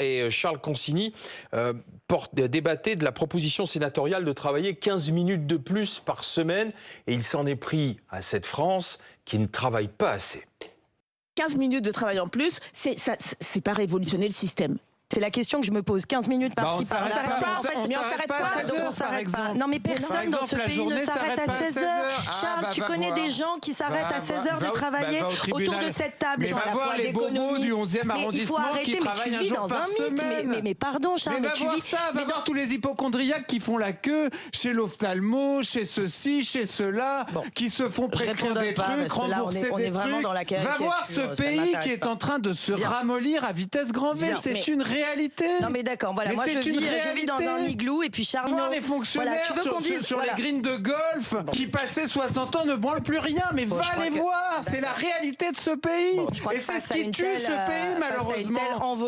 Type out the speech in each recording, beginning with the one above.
et Charles Consigny débattaient de la proposition sénatoriale de travailler 15 minutes de plus par semaine. Et il s'en est pris à cette France qui ne travaille pas assez. 15 minutes de travail en plus, c'est pas révolutionner le système. C'est la question que je me pose. 15 minutes par-ci, par-là. On s'arrête pas à 16 heures, par exemple. Non, mais personne dans ce pays ne s'arrête à 16 heures. Charles, tu connais des gens qui s'arrêtent à 16 heures de travailler autour de cette table. Mais va voir les bobos du 11e arrondissement qui travaillent un jour par semaine. Mais pardon, Charles, mais va voir ça, va voir tous les hypochondriaques qui font la queue chez l'ophtalmo, chez ceci, chez cela, qui se font prescrire des trucs, rembourser des trucs. Va voir ce pays qui est en train de se ramollir à vitesse grand V. C'est une réalité. Non mais d'accord, voilà, moi je vis dans un igloo et puis Charles, voir les fonctionnaires sur les greens de golf qui passaient 60 ans ne branlent plus rien, mais va les voir, c'est la réalité de ce pays. Et c'est ce qui tue ce pays malheureusement.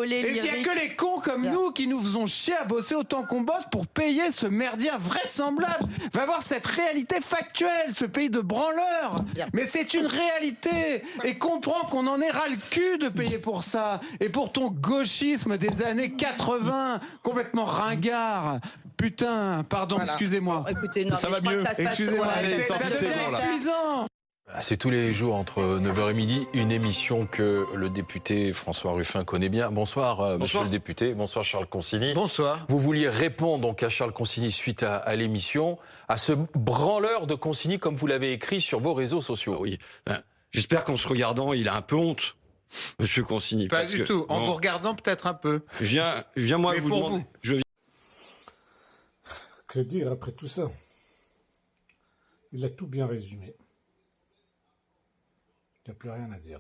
Et s'il n'y a que les cons comme nous qui nous faisons chier à bosser autant qu'on bosse pour payer ce merdier invraisemblable. Va voir cette réalité factuelle, ce pays de branleurs. Mais c'est une réalité et comprends qu'on en est ras le cul de payer pour ça et pour ton gauchisme des années 80, complètement ringard. Putain, pardon, excusez-moi. Écoutez, non, ça va mieux. Excusez-moi, ça devient épuisant. C'est tous les jours entre 9h et midi, une émission que le député François Ruffin connaît bien. Bonsoir, monsieur le député. Bonsoir, Charles Consigny. Bonsoir. Vous vouliez répondre donc à Charles Consigny suite à l'émission, à ce branleur de Consigny, comme vous l'avez écrit sur vos réseaux sociaux. Oui. J'espère qu'en se regardant, il a un peu honte, monsieur Consigny. Pas du tout. En vous regardant, peut-être un peu. Je viens moi vous demander. Que dire après tout ça? Il a tout bien résumé. Il n'y a plus rien à dire.